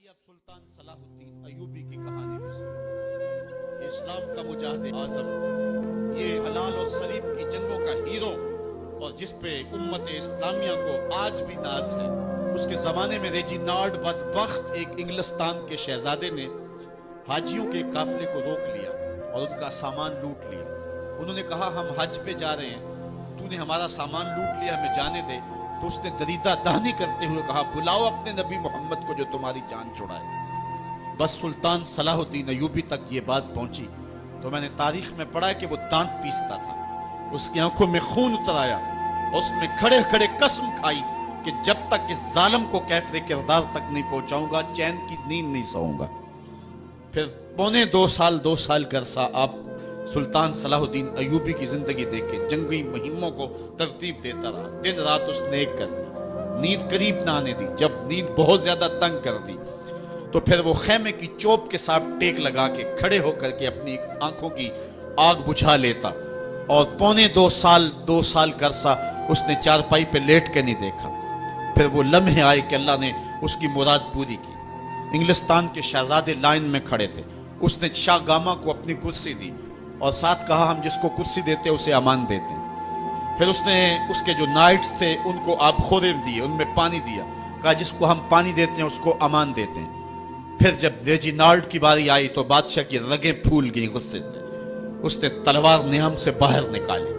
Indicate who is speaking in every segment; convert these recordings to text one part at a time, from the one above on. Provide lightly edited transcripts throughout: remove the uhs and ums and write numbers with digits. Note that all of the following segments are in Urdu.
Speaker 1: آئیے اب سلطان صلاح الدین ایوبی کی کہانی میں سے اسلام کا مجاہد اعظم، یہ حلال اور صلیب کی جنگوں کا ہیرو، اور جس پہ امت اسلامیہ کو آج بھی ناز ہے۔ اس کے زمانے میں ریجینالڈ بدبخت ایک انگلستان کے شہزادے نے حاجیوں کے قافلے کو روک لیا اور ان کا سامان لوٹ لیا۔ انہوں نے کہا ہم حج پہ جا رہے ہیں، تو نے ہمارا سامان لوٹ لیا، ہمیں جانے دے۔ تو اس نے دریدہ دہنی کرتے ہوئے کہا بلاؤ اپنے نبی محمد کو جو تمہاری جان چھڑائے۔ بس سلطان صلاح الدین ایوبی تک یہ بات پہنچی تو میں نے تاریخ میں پڑھا کہ وہ دانت پیستا تھا، اس کی آنکھوں میں خون اتر آیا اور اس میں کھڑے کھڑے قسم کھائی کہ جب تک اس ظالم کو کیفر کردار تک نہیں پہنچاؤں گا چین کی نیند نہیں سوؤں گا۔ پھر پونے دو سال کا عرصہ آپ سلطان صلاح الدین ایوبی کی زندگی دیکھے، جنگی مہموں کو ترتیب دیتا رہا، دن رات اس نے ایک کر دی، نیند قریب نہ آنے دی۔ جب نیند بہت زیادہ تنگ کر دی تو پھر وہ خیمے کی چوب کے ساتھ ٹیک لگا کے کھڑے ہو کر کے اپنی آنکھوں کی آگ بجھا لیتا، اور پونے دو سال کا عرصہ اس نے چارپائی پہ لیٹ کے نہیں دیکھا۔ پھر وہ لمحے آئے کہ اللہ نے اس کی مراد پوری کی۔ انگلستان کے شہزادے لائن میں کھڑے تھے، اس نے شاہ گاما کو اپنی کرسی دی اور ساتھ کہا ہم جس کو کرسی دیتے اسے امان دیتے ہیں۔ پھر اس نے اس کے جو نائٹس تھے ان کو آب خورے دیے، ان میں پانی دیا، کہا جس کو ہم پانی دیتے ہیں اس کو امان دیتے ہیں۔ پھر جب ریجینالڈ کی باری آئی تو بادشاہ کی رگیں پھول گئیں غصے سے، اس نے تلوار نیام سے باہر نکالی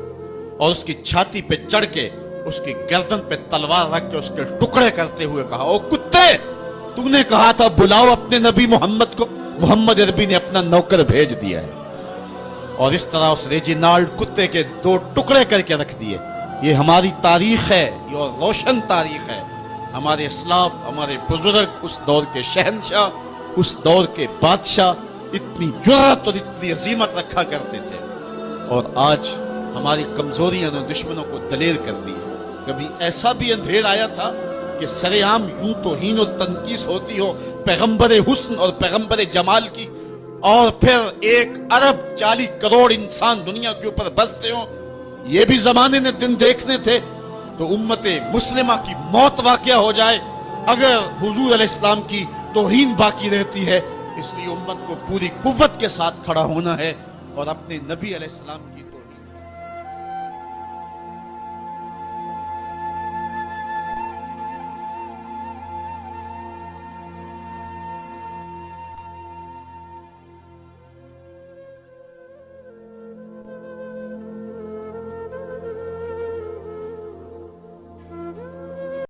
Speaker 1: اور اس کی چھاتی پہ چڑھ کے اس کی گردن پہ تلوار رکھ کے اس کے ٹکڑے کرتے ہوئے کہا او کتے، تو نے کہا تھا بلاؤ اپنے نبی محمد کو، محمد عربی نے اپنا نوکر بھیج دیا ہے۔ اور اس طرح اس ریجینالڈ کتے کے دو ٹکڑے کر کے رکھ دیے۔ یہ ہماری تاریخ ہے، یہ روشن تاریخ ہے۔ ہمارے اسلاف، ہمارے بزرگ اس دور کے شہنشاہ، اس دور کے بادشاہ اتنی جرأت اور اتنی عظیمت رکھا کرتے تھے، اور آج ہماری کمزوریاں نے دشمنوں کو دلیر کر دی ہے۔ کبھی ایسا بھی اندھیر آیا تھا کہ سرے عام یوں توہین اور تنقیص ہوتی ہو پیغمبر حسن اور پیغمبر جمال کی، اور پھر 1.40 کروڑ انسان دنیا کے اوپر بستے ہوں۔ یہ بھی زمانے نے دن دیکھنے تھے تو امت مسلمہ کی موت واقعہ ہو جائے اگر حضور علیہ السلام کی توہین باقی رہتی ہے۔ اس لیے امت کو پوری قوت کے ساتھ کھڑا ہونا ہے اور اپنے نبی علیہ السلام کی